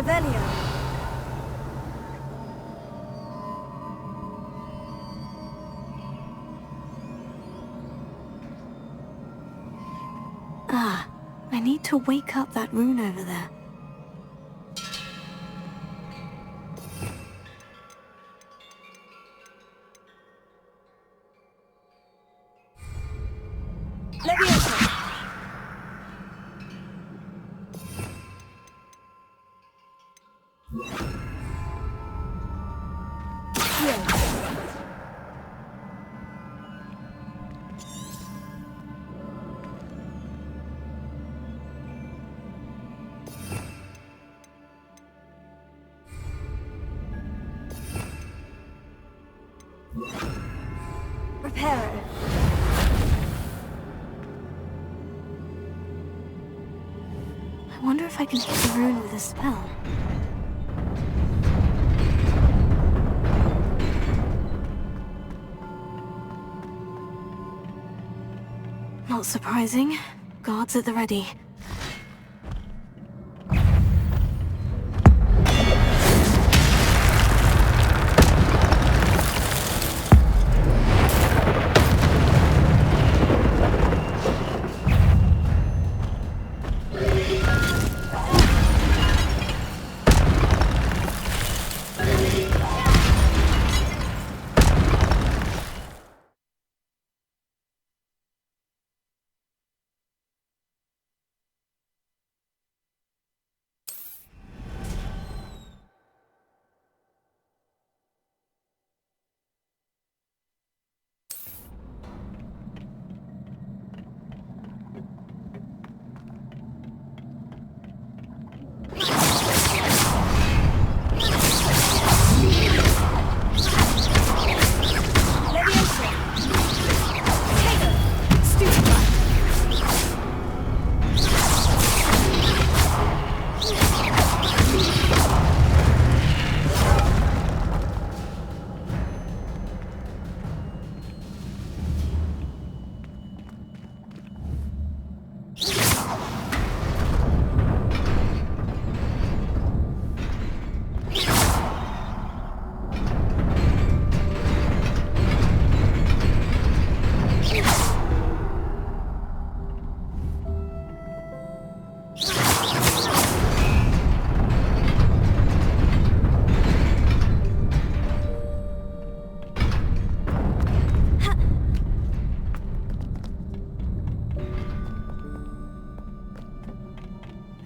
Revelio. Ah, I need to wake up that rune over there. Leviosa. Reparo. I wonder if I can hit the rune with a spell. Not surprising. Guards at the ready.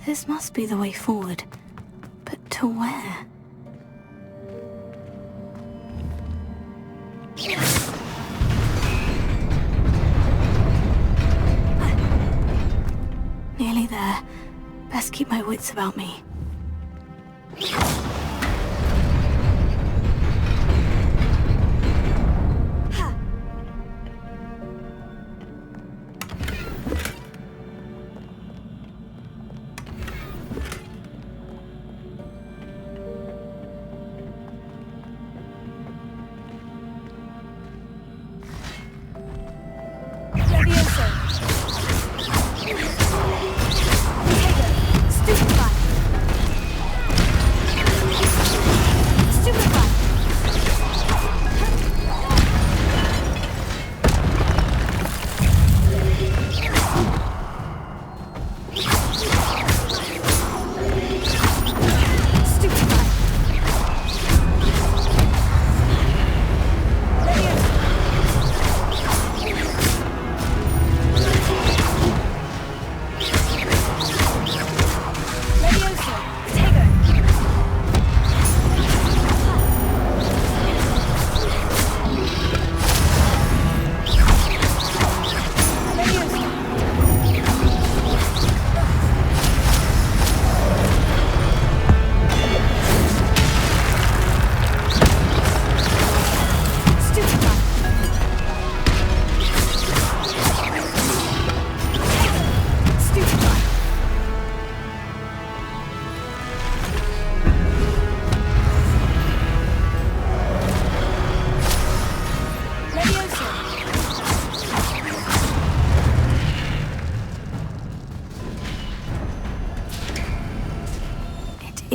This must be the way forward. But to where? Nearly there. Best keep my wits about me.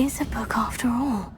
is a book after all.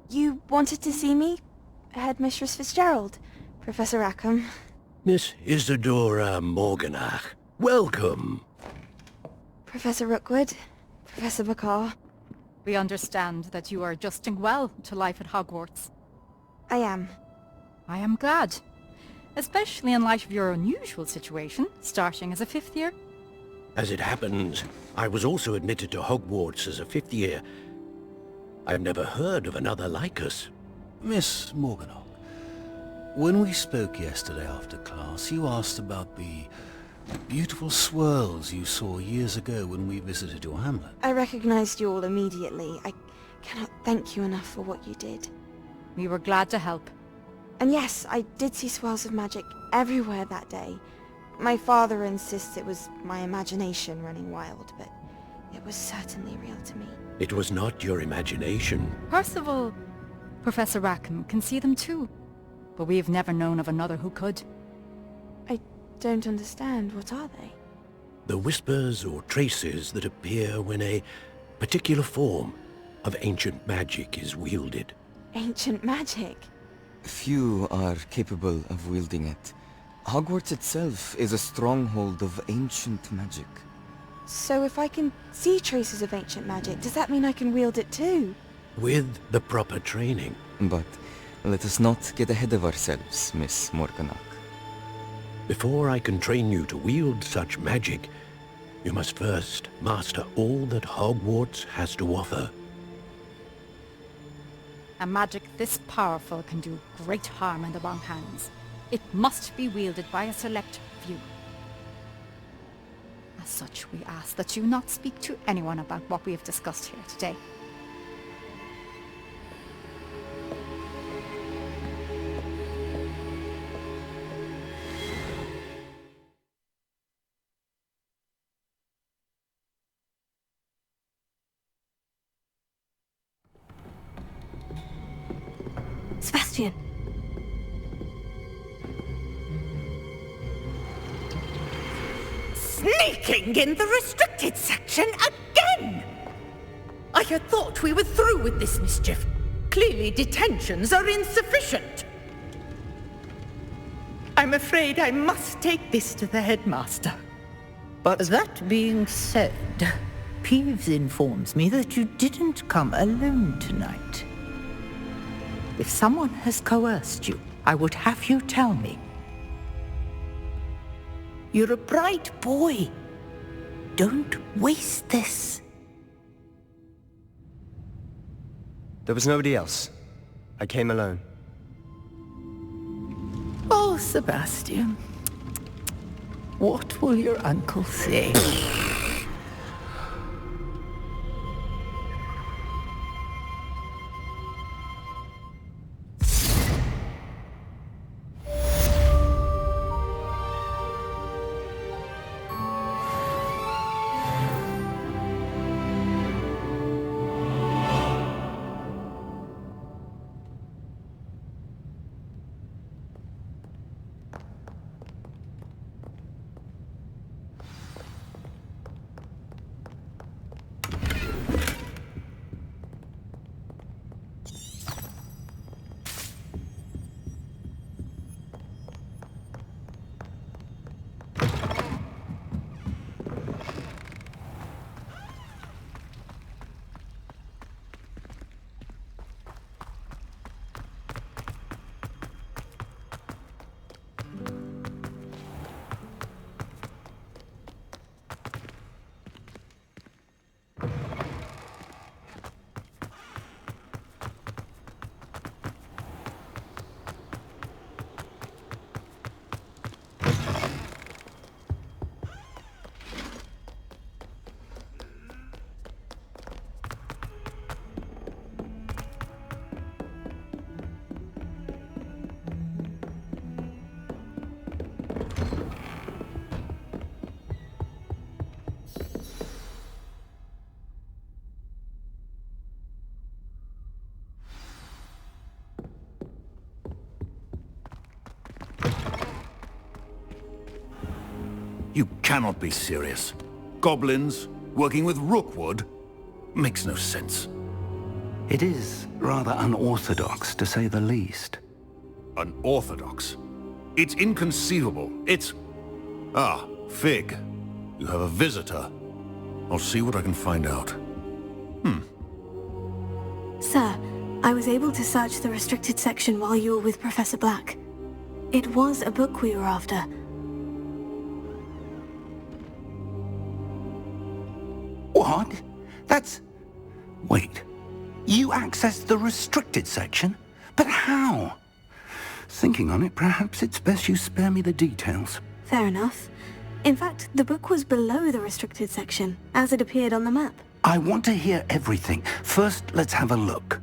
You wanted to see me? Headmistress Fitzgerald, Professor Rackham. Miss Isadora Morganach, welcome. Professor Rookwood, Professor Bakar. We understand that you are adjusting well to life at Hogwarts. I am. I am glad. Especially in light of your unusual situation, starting as a fifth year. As it happens, I was also admitted to Hogwarts as a fifth year. I've never heard of another like us. Miss Morganach, when we spoke yesterday after class, you asked about the beautiful swirls you saw years ago when we visited your hamlet. I recognized you all immediately. I cannot thank you enough for what you did. We were glad to help. And yes, I did see swirls of magic everywhere that day. My father insists it was my imagination running wild, but it was certainly real to me. It was not your imagination. Percival, Professor Rackham can see them too. But we have never known of another who could. I don't understand. What are they? The whispers or traces that appear when a particular form of ancient magic is wielded. Ancient magic? Few are capable of wielding it. Hogwarts itself is a stronghold of ancient magic. So if I can see traces of ancient magic, does that mean I can wield it too? With the proper training. But let us not get ahead of ourselves, Miss Morganach. Before I can train you to wield such magic, you must first master all that Hogwarts has to offer. A magic this powerful can do great harm in the wrong hands. It must be wielded by a select few. As such, we ask that you not speak to anyone about what we have discussed here today. Sebastian! Sneaking in the restricted section again! I had thought we were through with this mischief. Clearly detentions are insufficient. I'm afraid I must take this to the headmaster. But... That being said, Peeves informs me that you didn't come alone tonight. If someone has coerced you, I would have you tell me. You're a bright boy. Don't waste this. There was nobody else. I came alone. Oh, Sebastian. What will your uncle say? You cannot be serious. Goblins working with Rookwood? Makes no sense. It is rather unorthodox, to say the least. Unorthodox? It's inconceivable. It's... Ah, Fig. You have a visitor. I'll see what I can find out. Sir, I was able to search the restricted section while you were with Professor Black. It was a book we were after. What? That's... Wait. You accessed the restricted section? But how? Thinking on it, perhaps it's best you spare me the details. Fair enough. In fact, the book was below the restricted section, as it appeared on the map. I want to hear everything. First, let's have a look.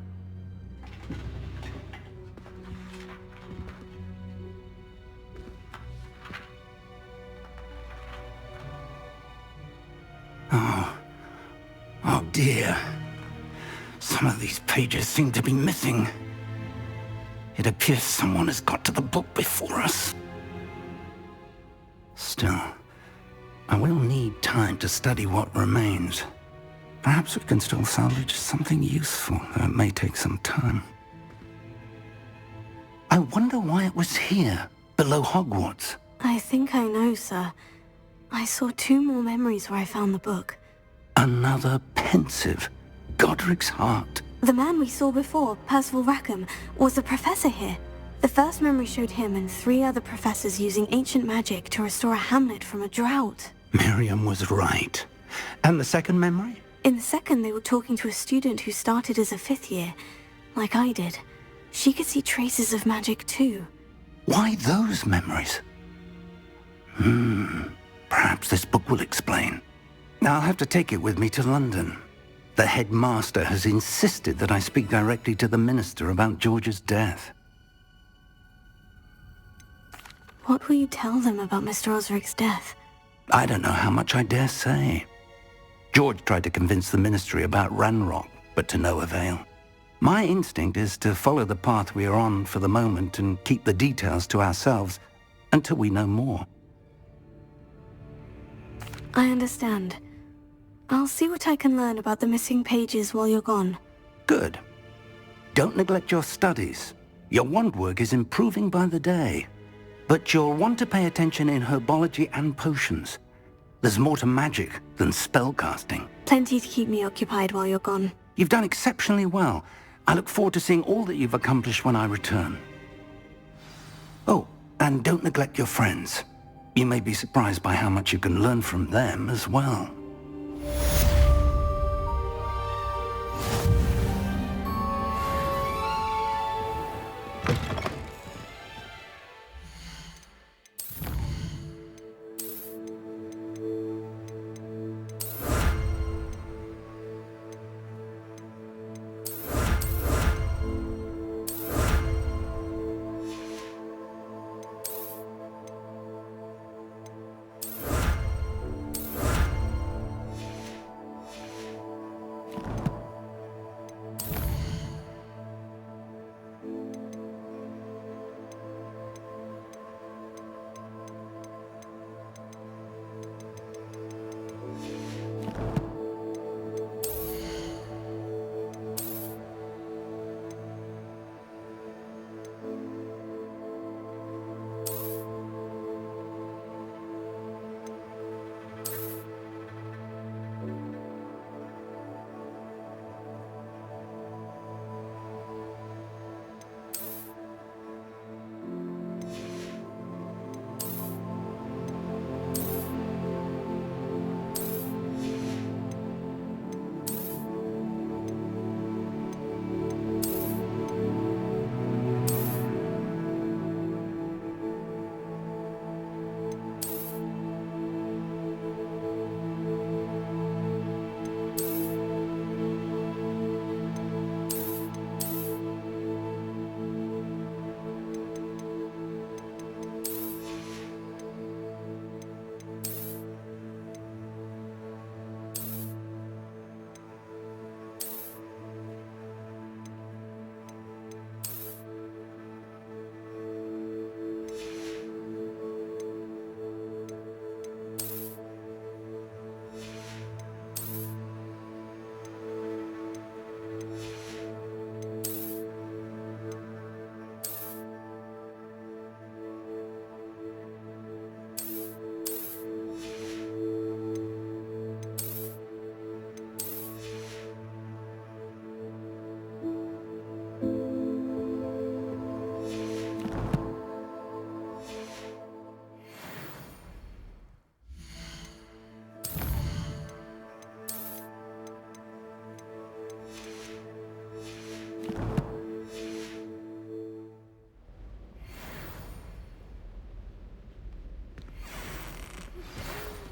Oh dear. Some of these pages seem to be missing. It appears someone has got to the book before us. Still, I will need time to study what remains. Perhaps we can still salvage something useful, though it may take some time. I wonder why it was here, below Hogwarts. I think I know, sir. I saw 2 more memories where I found the book. Another pensive. Godric's heart. The man we saw before, Percival Rackham, was a professor here. The first memory showed him and 3 other professors using ancient magic to restore a hamlet from a drought. Miriam was right. And the second memory? In the second, they were talking to a student who started as a 5th year, like I did. She could see traces of magic too. Why those memories? Perhaps this book will explain. I'll have to take it with me to London. The headmaster has insisted that I speak directly to the minister about George's death. What will you tell them about Mr. Osric's death? I don't know how much I dare say. George tried to convince the ministry about Ranrock, but to no avail. My instinct is to follow the path we are on for the moment and keep the details to ourselves until we know more. I understand. I'll see what I can learn about the missing pages while you're gone. Good. Don't neglect your studies. Your wand work is improving by the day. But you'll want to pay attention in herbology and potions. There's more to magic than spellcasting. Plenty to keep me occupied while you're gone. You've done exceptionally well. I look forward to seeing all that you've accomplished when I return. Oh, and don't neglect your friends. You may be surprised by how much you can learn from them as well.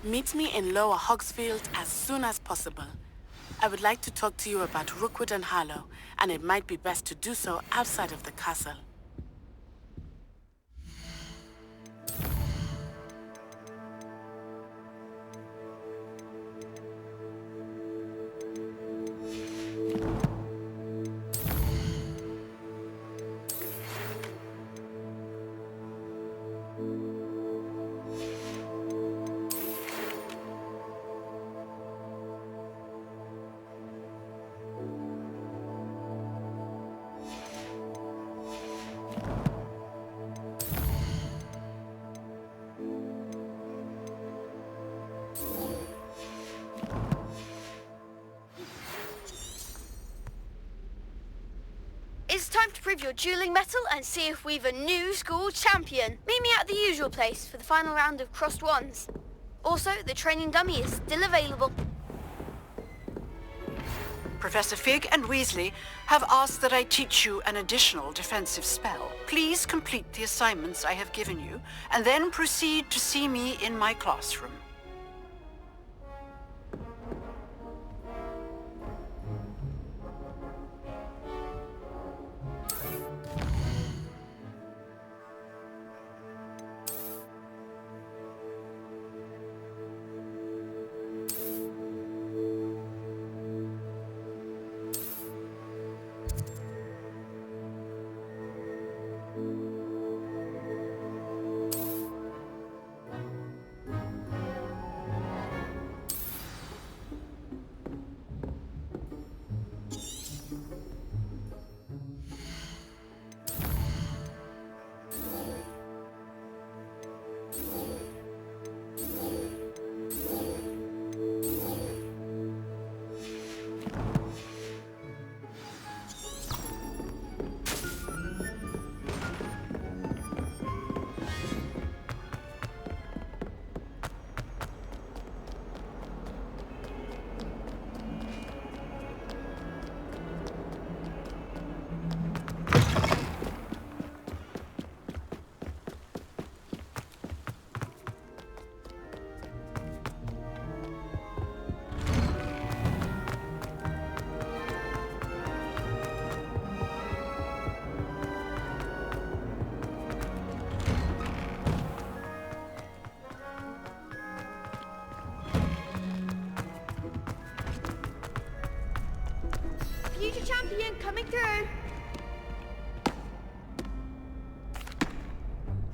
Meet me in Lower Hogsfield as soon as possible. I would like to talk to you about Rookwood and Harlow, and it might be best to do so outside of the castle. It's time to prove your dueling mettle and see if we've a new school champion. Meet me at the usual place for the final round of crossed wands. Also, the training dummy is still available. Professor Fig and Weasley have asked that I teach you an additional defensive spell. Please complete the assignments I have given you, and then proceed to see me in my classroom.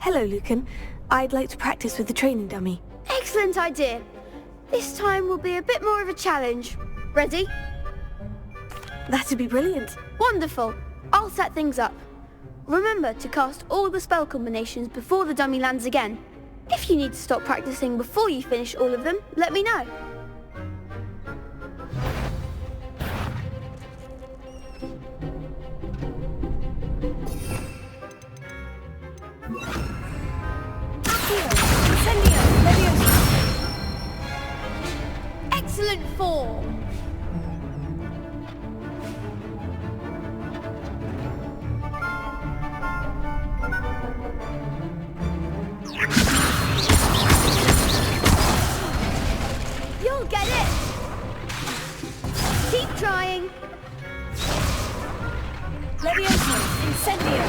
Hello, Lucan. I'd like to practice with the training dummy. Excellent idea. This time will be a bit more of a challenge. Ready? That'd be brilliant. Wonderful. I'll set things up. Remember to cast all the spell combinations before the dummy lands again. If you need to stop practicing before you finish all of them, let me know. Excellent form. You'll get it. Keep trying. Levioso, incendio.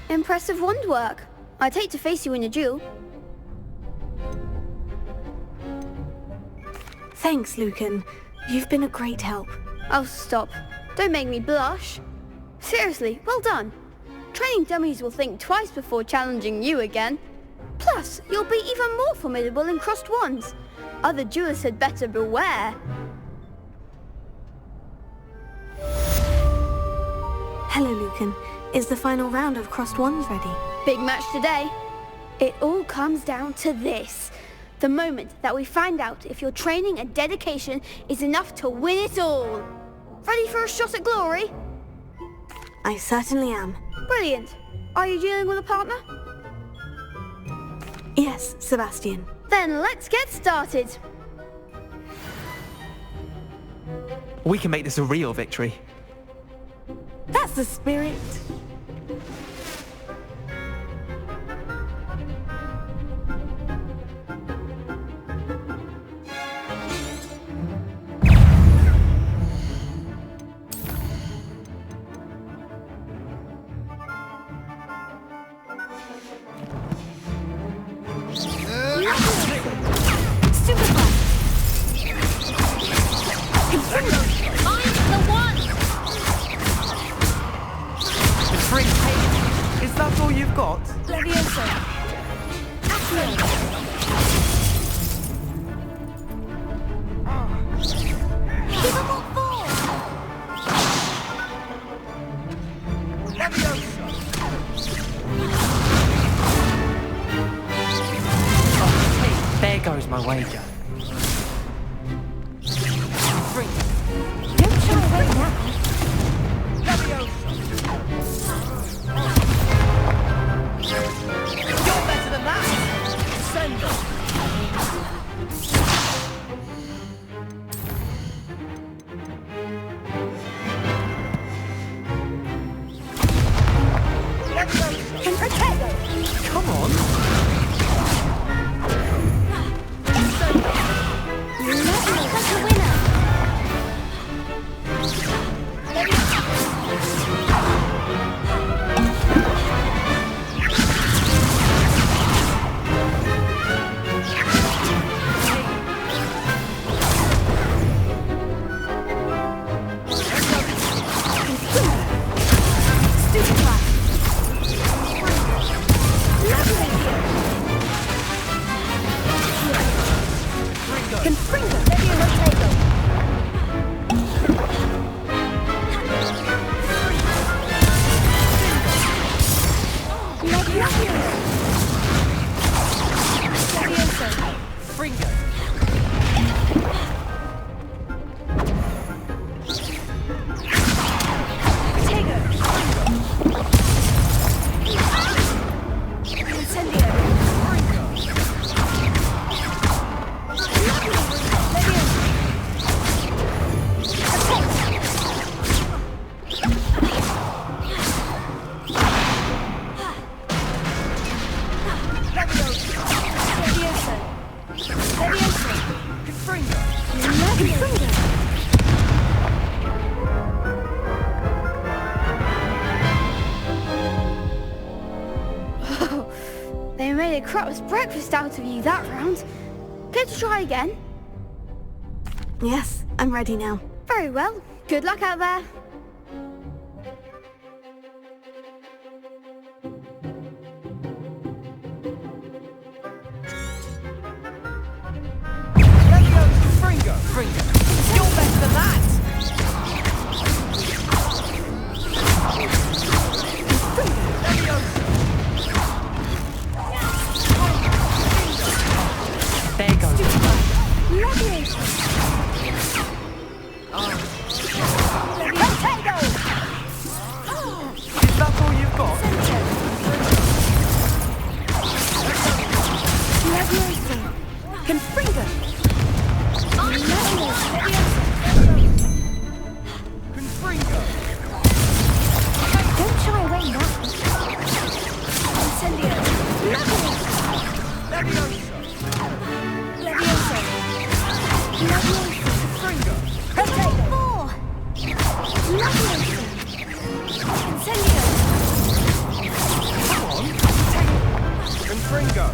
Impressive wand work. I'd hate to face you in a duel. Thanks, Lucan. You've been a great help. Oh, stop. Don't make me blush. Seriously, well done. Training dummies will think twice before challenging you again. Plus, you'll be even more formidable in crossed wands. Other duelists had better beware. Hello, Lucan. Is the final round of crossed wands ready? Big match today. It all comes down to this. The moment that we find out if your training and dedication is enough to win it all. Ready for a shot at glory? I certainly am. Brilliant. Are you dealing with a partner? Yes, Sebastian. Then let's get started. We can make this a real victory. That's the spirit. Is that all you've got? Levioso. Accio. Give him what for? Levioso. There goes my wager. Don't show away now. You're better than that! Send them! And protect them. Come on! crap's breakfast out of you that round. Care to try again? Yes, I'm ready now. Very well. Good luck out there. Fringo! You're better than that! There goes. Leviosa! Potato! Is that all you've got? Leviosa! Confringo! Confringo! Don't shy away now. Incendio! Leviosa! Leviosa! Leviosa! Leviosa! Confringo! Potato! More! Leviosa! Incendio! Come on! Confringo!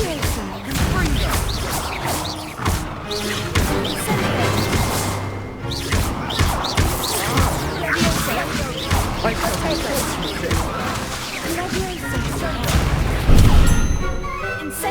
Leviosa! Confringo!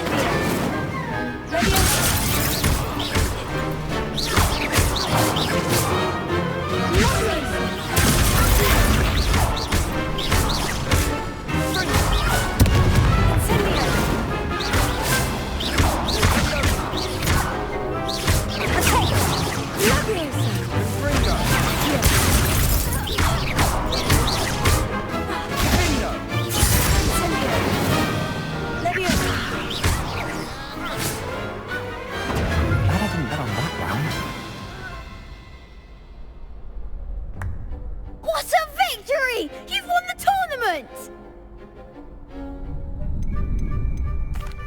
What a victory! You've won the tournament!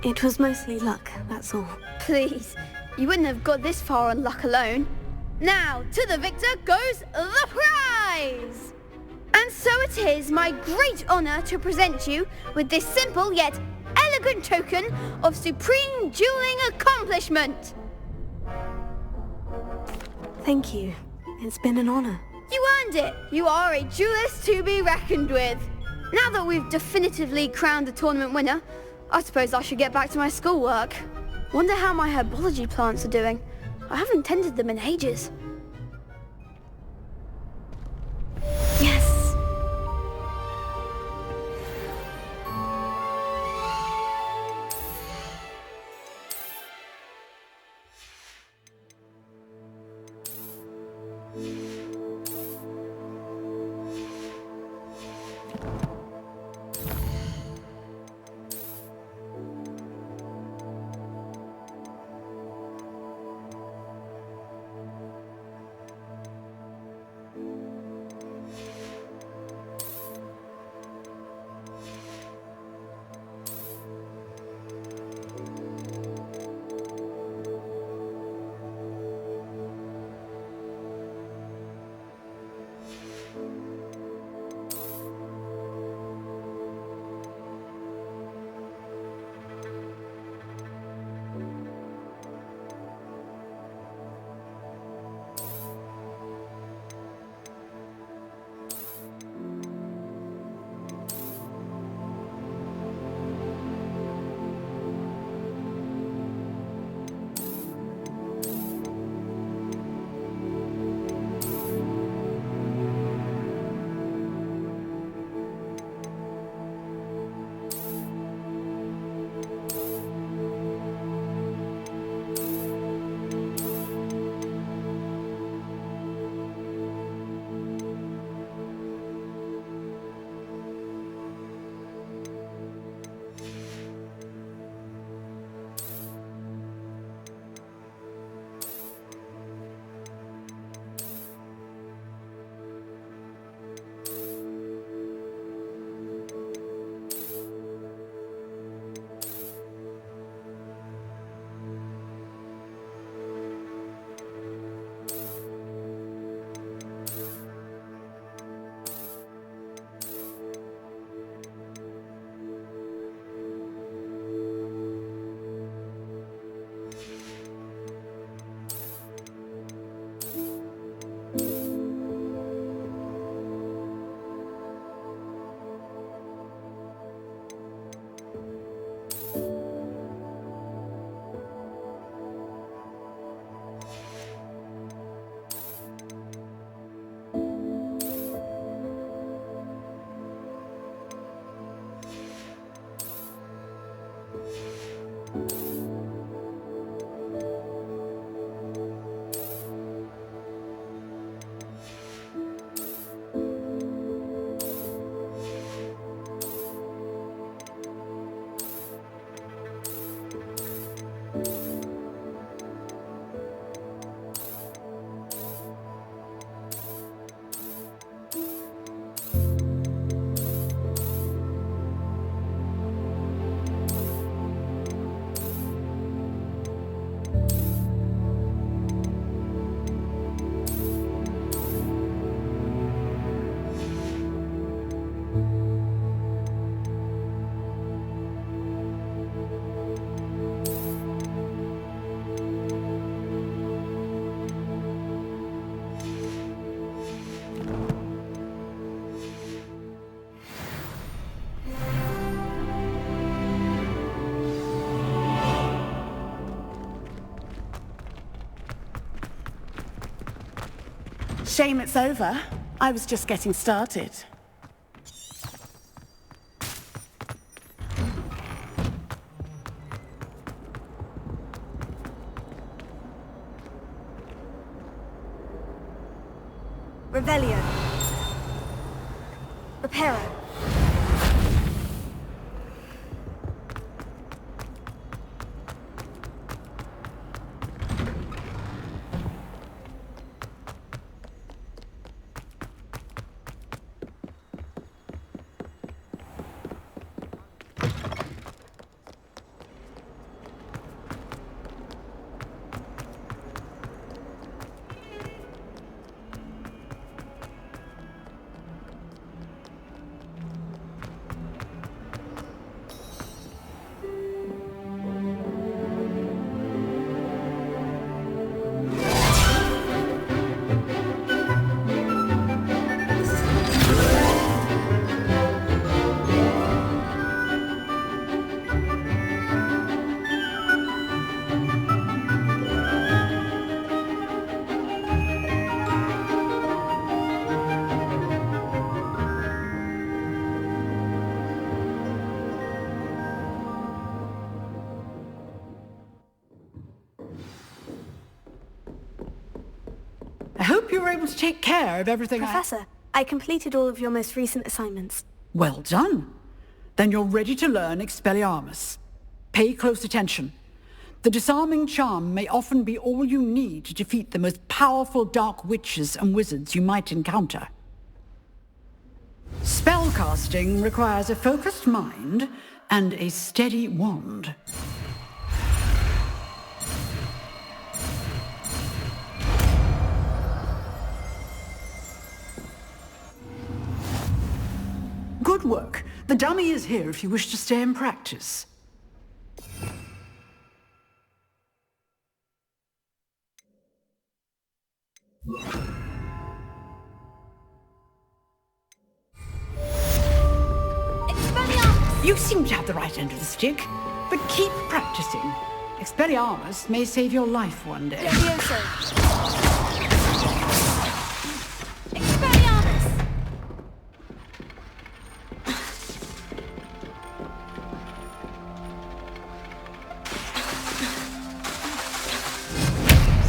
It was mostly luck, that's all. Please, you wouldn't have got this far on luck alone. Now, to the victor goes the prize! And so it is my great honour to present you with this simple yet elegant token of supreme dueling accomplishment. Thank you. It's been an honour. You earned it. You are a duelist to be reckoned with. Now that we've definitively crowned the tournament winner, I suppose I should get back to my schoolwork. Wonder how my herbology plants are doing. I haven't tended them in ages. Yes! Shame it's over. I was just getting started. Revelio. Reparo. I hope you were able to take care of everything. Professor, I completed all of your most recent assignments. Well done. Then you're ready to learn Expelliarmus. Pay close attention. The disarming charm may often be all you need to defeat the most powerful dark witches and wizards you might encounter. Spellcasting requires a focused mind and a steady wand. Good work. The dummy is here if you wish to stay and practice. You seem to have the right end of the stick, but keep practicing. Expelliarmus may save your life one day.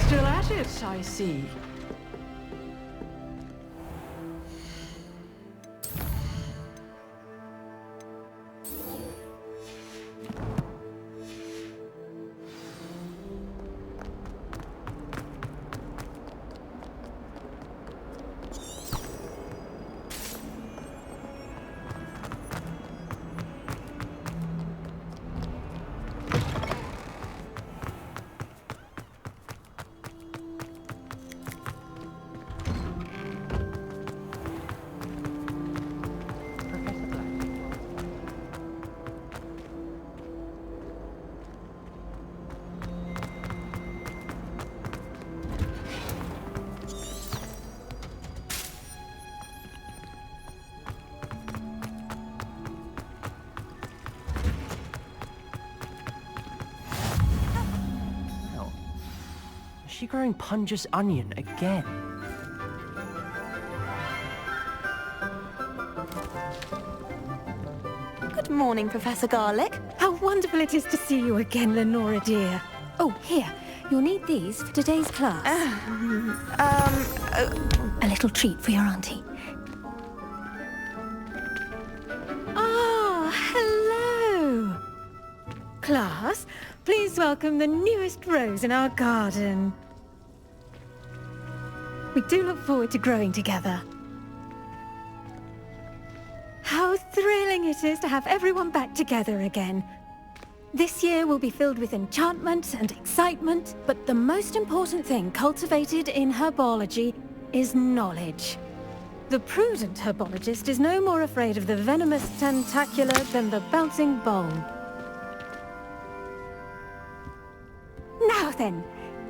Still at it, I see. Is she growing Punja's onion again? Good morning, Professor Garlick. How wonderful it is to see you again, Lenora dear. Oh, here. You'll need these for today's class. A little treat for your auntie. Ah, hello. Class, please welcome the newest rose in our garden. We do look forward to growing together. How thrilling it is to have everyone back together again. This year will be filled with enchantment and excitement, but the most important thing cultivated in herbology is knowledge. The prudent herbologist is no more afraid of the venomous tentacula than the bouncing bowl. Now then,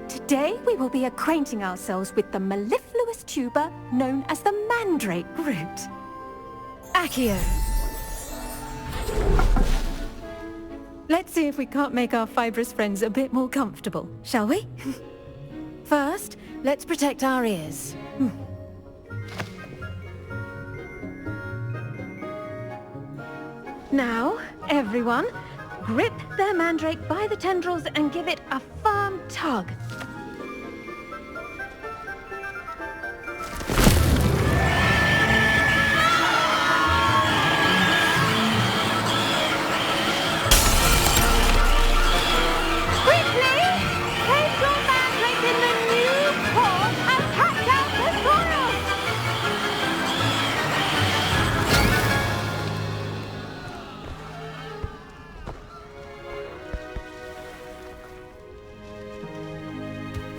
today we will be acquainting ourselves with the mellifluous tuber known as the mandrake root. Accio. Let's see if we can't make our fibrous friends a bit more comfortable, shall we? First, let's protect our ears. Now, everyone, grip their mandrake by the tendrils and give it a firm tug.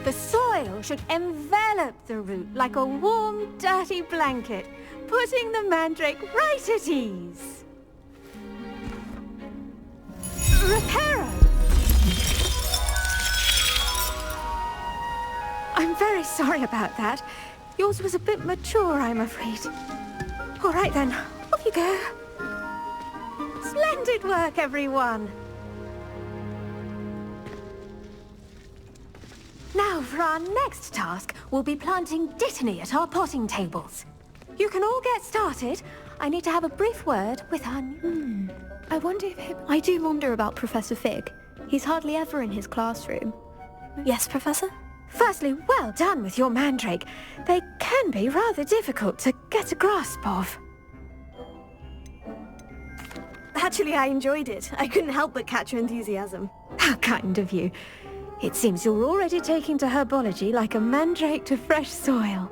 The soil should envelop the root like a warm, dirty blanket, putting the mandrake right at ease. Reparo! I'm very sorry about that. Yours was a bit mature, I'm afraid. All right then, off you go. Splendid work, everyone! Now, for our next task, we'll be planting Dittany at our potting tables. You can all get started. I need to have a brief word with our... I do wonder about Professor Fig. He's hardly ever in his classroom. Yes, Professor? Firstly, well done with your mandrake. They can be rather difficult to get a grasp of. Actually, I enjoyed it. I couldn't help but catch your enthusiasm. How kind of you. It seems you're already taking to herbology like a mandrake to fresh soil.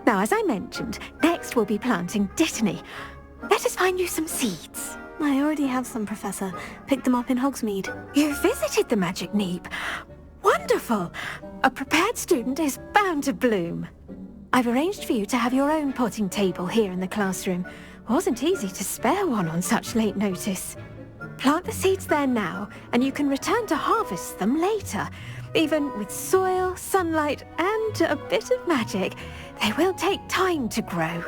Now, as I mentioned, next we'll be planting Dittany. Let us find you some seeds. I already have some, Professor. Picked them up in Hogsmeade. You visited the Magic Neep. Wonderful! A prepared student is bound to bloom. I've arranged for you to have your own potting table here in the classroom. Wasn't easy to spare one on such late notice. Plant the seeds there now, and you can return to harvest them later. Even with soil, sunlight, and a bit of magic, they will take time to grow.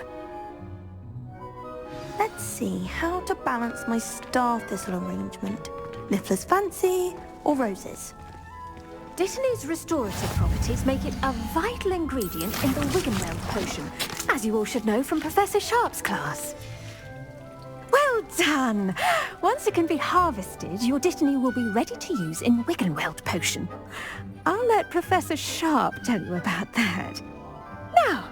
Let's see how to balance my star thistle arrangement. Niffler's fancy or roses? Dittany's restorative properties make it a vital ingredient in the Wiggenweld potion, as you all should know from Professor Sharp's class. Well done! Once it can be harvested, your Dittany will be ready to use in Wiggenweld potion. I'll let Professor Sharp tell you about that. Now,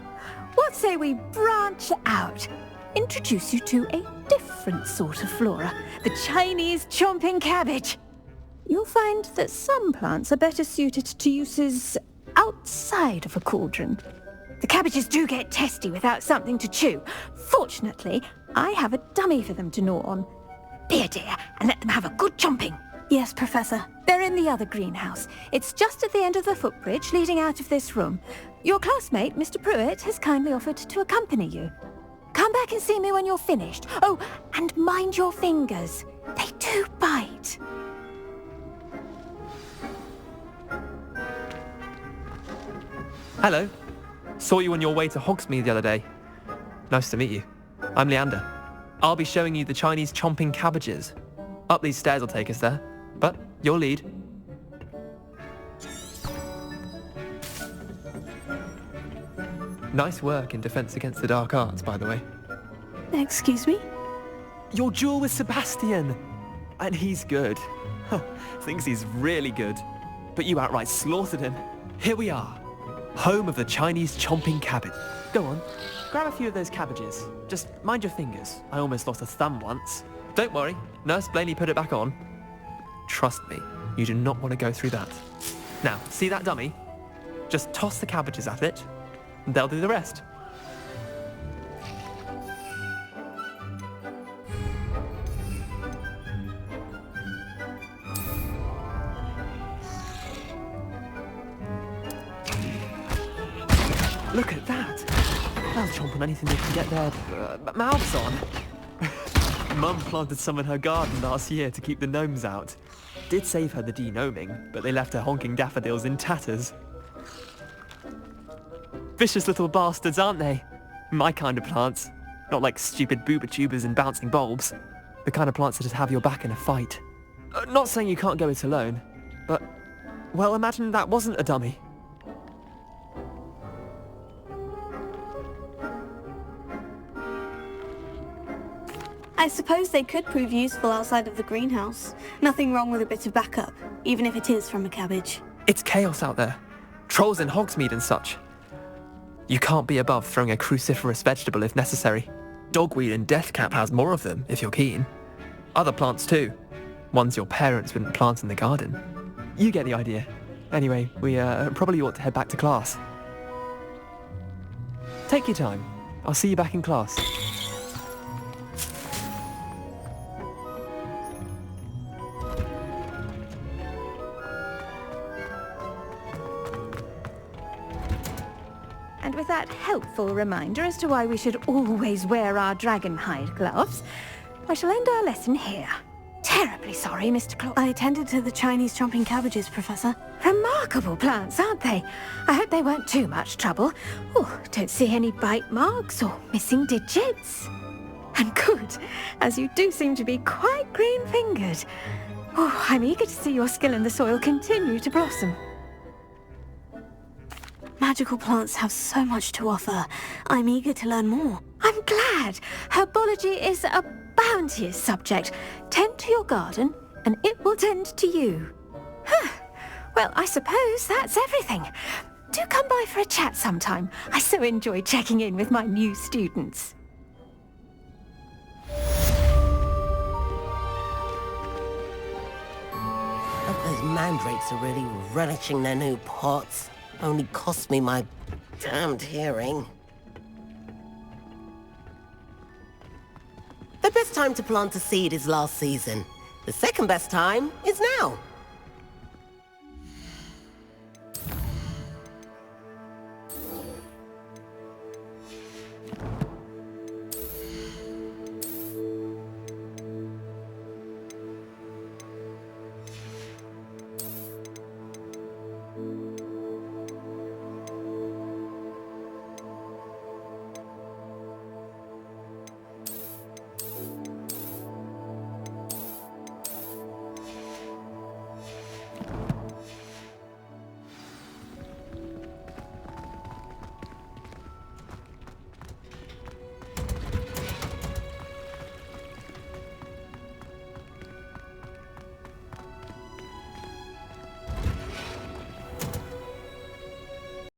what say we branch out? Introduce you to a different sort of flora, the Chinese chomping cabbage. You'll find that some plants are better suited to uses outside of a cauldron. The cabbages do get testy without something to chew. Fortunately, I have a dummy for them to gnaw on. Be a dear and let them have a good chomping. Yes, Professor. They're in the other greenhouse. It's just at the end of the footbridge leading out of this room. Your classmate, Mr. Pruitt, has kindly offered to accompany you. Come back and see me when you're finished. Oh, and mind your fingers. They do bite. Hello. Saw you on your way to Hogsmeade the other day. Nice to meet you. I'm Leander. I'll be showing you the Chinese chomping cabbages. Up these stairs will take us there, but your lead. Nice work in Defense Against the Dark Arts, by the way. Excuse me? Your duel with Sebastian! And he's good. Thinks he's really good. But you outright slaughtered him. Here we are. Home of the Chinese chomping cabbage. Go on, grab a few of those cabbages. Just mind your fingers. I almost lost a thumb once. Don't worry, Nurse Blaney put it back on. Trust me, you do not want to go through that. Now, see that dummy? Just toss the cabbages at it, and they'll do the rest. Look at that! They'll chomp on anything they can get their mouths on. Mum planted some in her garden last year to keep the gnomes out. Did save her the de-gnoming, but they left her honking daffodils in tatters. Vicious little bastards, aren't they? My kind of plants. Not like stupid booba tubers and bouncing bulbs. The kind of plants that just have your back in a fight. Not saying you can't go it alone, but... well, imagine that wasn't a dummy. I suppose they could prove useful outside of the greenhouse. Nothing wrong with a bit of backup, even if it is from a cabbage. It's chaos out there. Trolls in Hogsmeade and such. You can't be above throwing a cruciferous vegetable if necessary. Dogweed and deathcap has more of them, if you're keen. Other plants too. Ones your parents wouldn't plant in the garden. You get the idea. Anyway, we probably ought to head back to class. Take your time. I'll see you back in class. And with that helpful reminder as to why we should always wear our dragonhide gloves, I shall end our lesson here. Terribly sorry, Mr. Claw. I attended to the Chinese chomping cabbages, Professor. Remarkable plants, aren't they? I hope they weren't too much trouble. Oh, don't see any bite marks or missing digits. And good, as you do seem to be quite green-fingered. Oh, I'm eager to see your skill in the soil continue to blossom. Magical plants have so much to offer. I'm eager to learn more. I'm glad. Herbology is a bounteous subject. Tend to your garden, and it will tend to you. Huh. Well, I suppose that's everything. Do come by for a chat sometime. I so enjoy checking in with my new students. Those mandrakes are really relishing their new pots. Only cost me my damned hearing. The best time to plant a seed is last season. The second best time is now.